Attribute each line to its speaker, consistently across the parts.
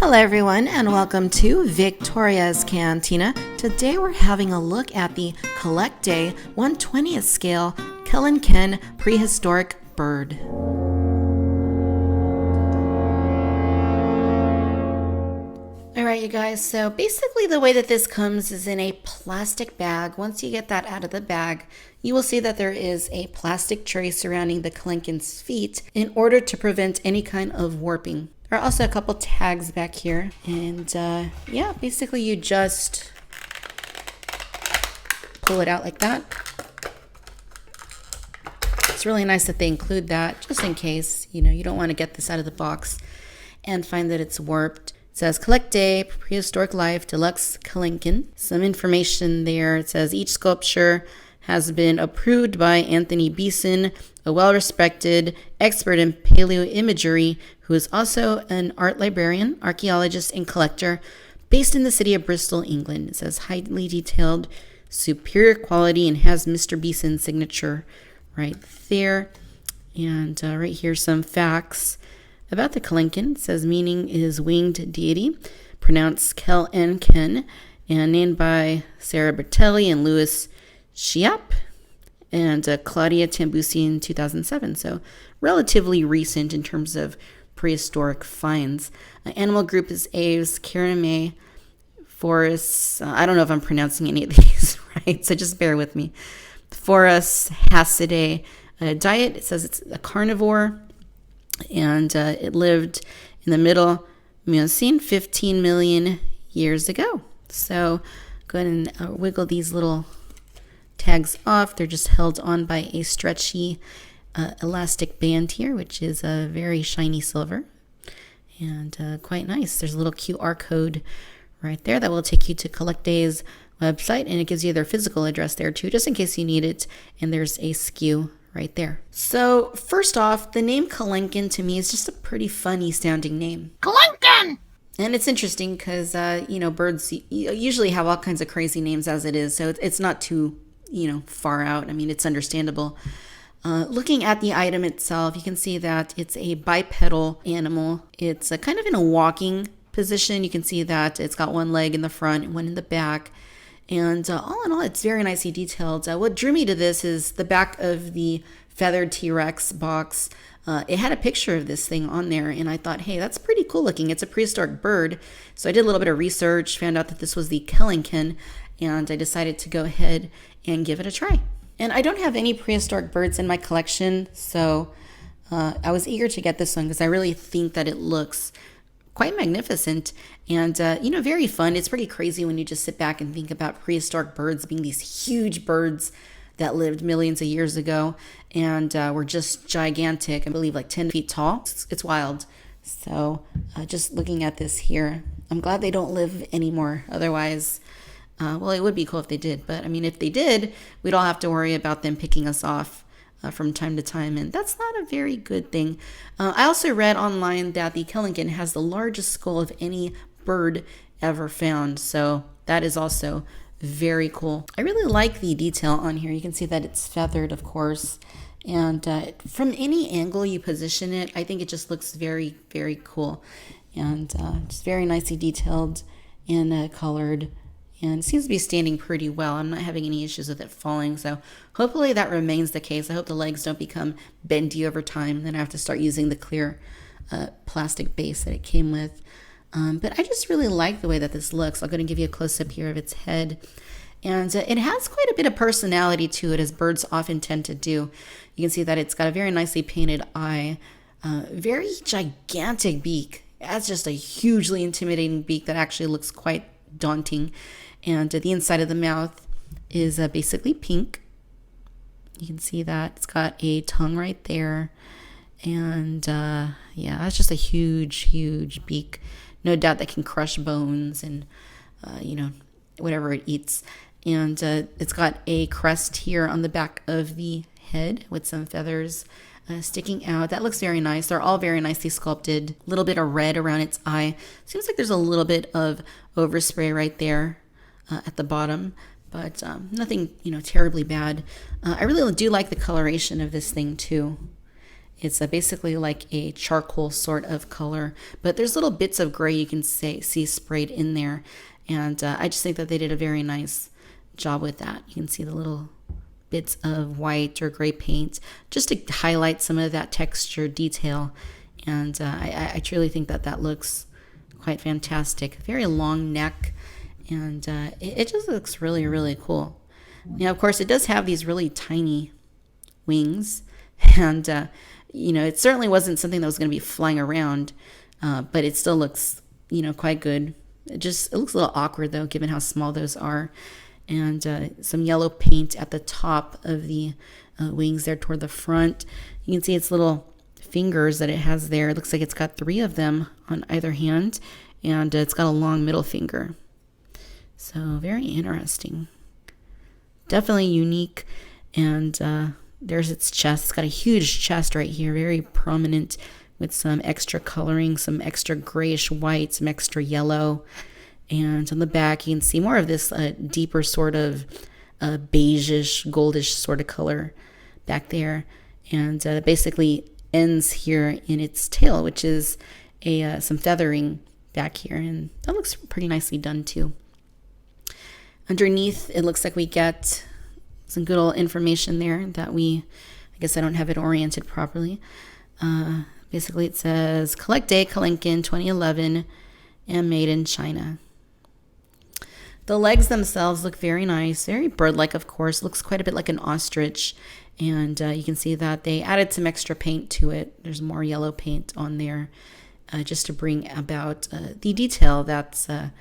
Speaker 1: Hello everyone and welcome to Victoria's Cantina. Today we're having a look at the CollectA 1/20th scale Kelenken Prehistoric bird. Alright you guys, so basically the way that this comes is in a plastic bag. Once you get that out of the bag, you will see that there is a plastic tray surrounding the Kelenken's feet in order to prevent any kind of warping. There are also a couple tags back here, and yeah, basically you just pull it out like that. It's really nice that they include that, just in case, you don't want to get this out of the box and find that it's warped. It says CollectA Prehistoric Life Deluxe Kelenken. Some information there. It says each sculpture has been approved by Anthony Beeson, a well-respected expert in paleoimagery who is also an art librarian, archaeologist, and collector based in the city of Bristol, England. It says highly detailed, superior quality, and has Mr. Beeson's signature right there. And right here, some facts about the Kelenken. It says meaning is winged deity, pronounced Kelenken, and named by Sarah Bertelli and Louis Chiap and Claudia Tambusi in 2007. So relatively recent in terms of prehistoric finds. Animal group is Aves, Cariname, Forus. I don't know if I'm pronouncing any of these right, so just bear with me. Forus Hassidae. Diet, it says it's a carnivore, and it lived in the middle Miocene 15 million years ago. So go ahead and wiggle these little tags off. They're just held on by a stretchy elastic band here, which is a very shiny silver and quite nice. There's a little QR code right there that will take you to CollectA's website, and it gives you their physical address there too, just in case you need it. And there's a SKU right there. So first off, the name Kelenken to me is just a pretty funny sounding name.
Speaker 2: Kelenken!
Speaker 1: And it's interesting because, birds usually have all kinds of crazy names as it is. So it's not too, far out. I mean, it's understandable. Looking at the item itself, you can see that it's a bipedal animal. It's kind of in a walking position. You can see that it's got one leg in the front and one in the back. And all in all, it's very nicely detailed. What drew me to this is the back of the feathered T-Rex box. It had a picture of this thing on there, and I thought, hey, that's pretty cool looking. It's a prehistoric bird. So I did a little bit of research, found out that this was the Kelenken, and I decided to go ahead and give it a try. And I don't have any prehistoric birds in my collection, so I was eager to get this one because I really think that it looks quite magnificent and, very fun. It's pretty crazy when you just sit back and think about prehistoric birds being these huge birds that lived millions of years ago and were just gigantic. I believe like 10 feet tall. It's wild. So just looking at this here, I'm glad they don't live anymore. Otherwise, well, it would be cool if they did. But I mean, if they did, we'd all have to worry about them picking us off from time to time, and that's not a very good thing. I also read online that the Kelenken has the largest skull of any bird ever found, so that is also very cool. I really like the detail on here. You can see that it's feathered, of course, and from any angle you position it, I think it just looks very, very cool, and just very nicely detailed and colored. And it seems to be standing pretty well. I'm not having any issues with it falling, so hopefully that remains the case. I hope the legs don't become bendy over time. Then I have to start using the clear plastic base that it came with. But I just really like the way that this looks. I'm going to give you a close-up here of its head. And it has quite a bit of personality to it, as birds often tend to do. You can see that it's got a very nicely painted eye, very gigantic beak. It has just a hugely intimidating beak that actually looks quite daunting. And the inside of the mouth is basically pink. You can see that it's got a tongue right there. And yeah, that's just a huge, huge beak. No doubt that can crush bones and, whatever it eats. And it's got a crest here on the back of the head with some feathers sticking out. That looks very nice. They're all very nicely sculpted. A little bit of red around its eye. Seems like there's a little bit of overspray right there at the bottom, but nothing, terribly bad. I really do like the coloration of this thing too. It's basically like a charcoal sort of color, but there's little bits of gray you can see sprayed in there. And I just think that they did a very nice job with that. You can see the little bits of white or gray paint just to highlight some of that texture detail. And I truly think that that looks quite fantastic. Very long neck, and it just looks really, really cool. Now, of course, it does have these really tiny wings, and it certainly wasn't something that was going to be flying around, but it still looks, quite good. It looks a little awkward, though, given how small those are. And some yellow paint at the top of the wings there toward the front. You can see its little fingers that it has there. It looks like it's got 3 of them on either hand, and it's got a long middle finger. So very interesting. Definitely unique. And there's its chest. It's got a huge chest right here, very prominent, with some extra coloring, some extra grayish white, some extra yellow. And on the back, you can see more of this deeper sort of beigeish, goldish sort of color back there. And basically ends here in its tail, which is some feathering back here. And that looks pretty nicely done too. Underneath, it looks like we get some good old information there that I guess I don't have it oriented properly. Basically, it says CollectA Kelenken 2011 and made in China. The legs themselves look very nice, very bird-like, of course. Looks quite a bit like an ostrich. And you can see that they added some extra paint to it. There's more yellow paint on there just to bring about the detail that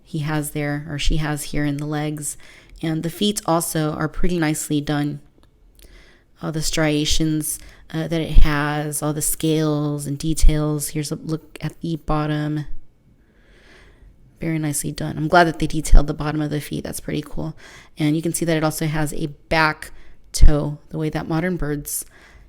Speaker 1: he has there, or she has here in the legs. And the feet also are pretty nicely done. All the striations that it has, all the scales and details. Here's a look at the bottom. Very nicely done. I'm glad that they detailed the bottom of the feet. That's pretty cool. And you can see that it also has a back toe, the way that modern birds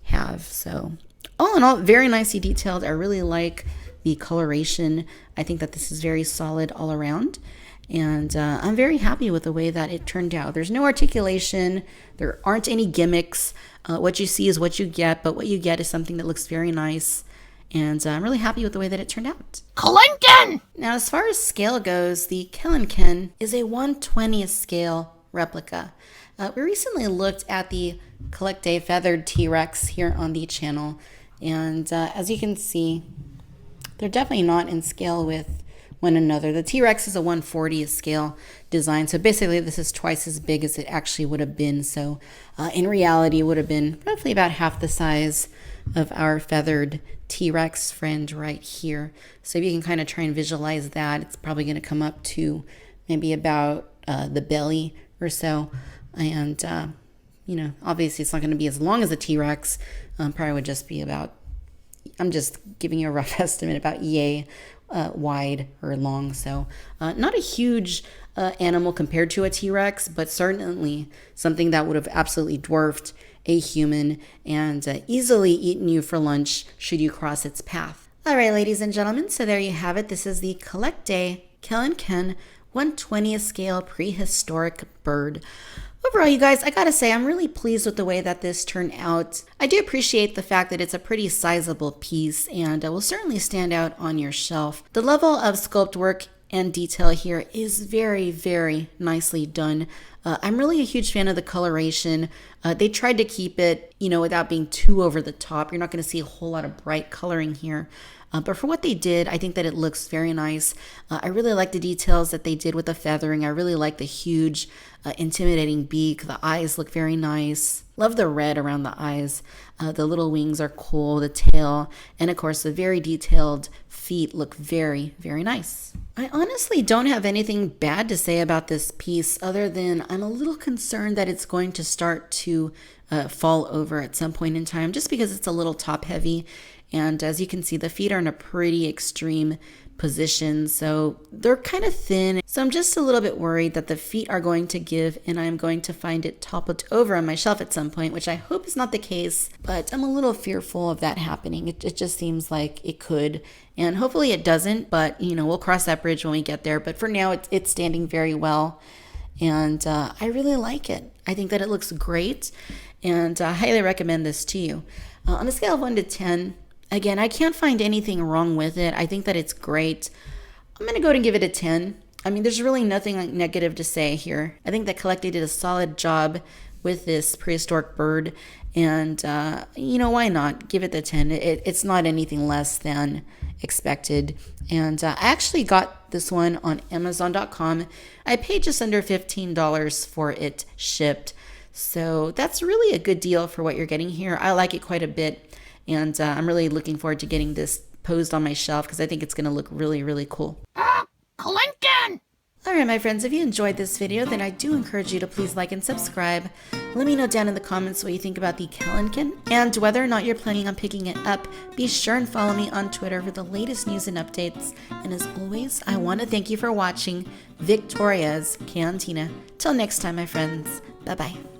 Speaker 1: have. So all in all, very nicely detailed. I really like the coloration. I think that this is very solid all around. And I'm very happy with the way that it turned out. There's no articulation. There aren't any gimmicks. What you see is what you get, but what you get is something that looks very nice. And I'm really happy with the way that it turned out.
Speaker 2: Kelenken!
Speaker 1: Now, as far as scale goes, the Kelenken is a 1/20th scale replica. We recently looked at the CollectA feathered T-Rex here on the channel. And as you can see, they're definitely not in scale with one another. The T-Rex is a 1/40th scale design. So basically, this is twice as big as it actually would have been. So in reality, it would have been roughly about half the size of our feathered T-Rex friend right here. So if you can kind of try and visualize that, it's probably going to come up to maybe about the belly or so. And, obviously it's not going to be as long as a T-Rex. Probably would just be about, I'm just giving you a rough estimate, about yay wide or long. So not a huge animal compared to a T-Rex, but certainly something that would have absolutely dwarfed a human and easily eaten you for lunch should you cross its path. All right, ladies and gentlemen, so there you have it. This is the CollectA Kelenken 1/20th scale prehistoric bird. Overall, you guys, I gotta say, I'm really pleased with the way that this turned out. I do appreciate the fact that it's a pretty sizable piece and will certainly stand out on your shelf. The level of sculpt work and detail here is very, very nicely done. I'm really a huge fan of the coloration. They tried to keep it, without being too over the top. You're not going to see a whole lot of bright coloring here. But for what they did, I think that it looks very nice. I really like the details that they did with the feathering. I really like the huge, intimidating beak. The eyes look very nice. Love the red around the eyes. The little wings are cool, the tail, and of course the very detailed feet look very, very nice. I honestly don't have anything bad to say about this piece other than I'm a little concerned that it's going to start to fall over at some point in time just because it's a little top heavy. And as you can see, the feet are in a pretty extreme position, so they're kind of thin. So I'm just a little bit worried that the feet are going to give and I'm going to find it toppled over on my shelf at some point, which I hope is not the case, but I'm a little fearful of that happening. It just seems like it could, and hopefully it doesn't, but we'll cross that bridge when we get there. But for now, it's standing very well, and I really like it. I think that it looks great, and I highly recommend this to you. On a scale of 1 to 10, again, I can't find anything wrong with it. I think that it's great. I'm going to go ahead and give it a 10. I mean, there's really nothing negative to say here. I think that CollectA did a solid job with this prehistoric bird. And, why not? Give it the 10. It's not anything less than expected. And I actually got this one on Amazon.com. I paid just under $15 for it shipped. So that's really a good deal for what you're getting here. I like it quite a bit. And I'm really looking forward to getting this posed on my shelf because I think it's going to look really, really cool.
Speaker 2: Kelenken!
Speaker 1: Alright my friends, if you enjoyed this video, then I do encourage you to please like and subscribe. Let me know down in the comments what you think about the Kelenken and whether or not you're planning on picking it up. Be sure and follow me on Twitter for the latest news and updates. And as always, I want to thank you for watching Victoria's Cantina. Till next time my friends, bye bye.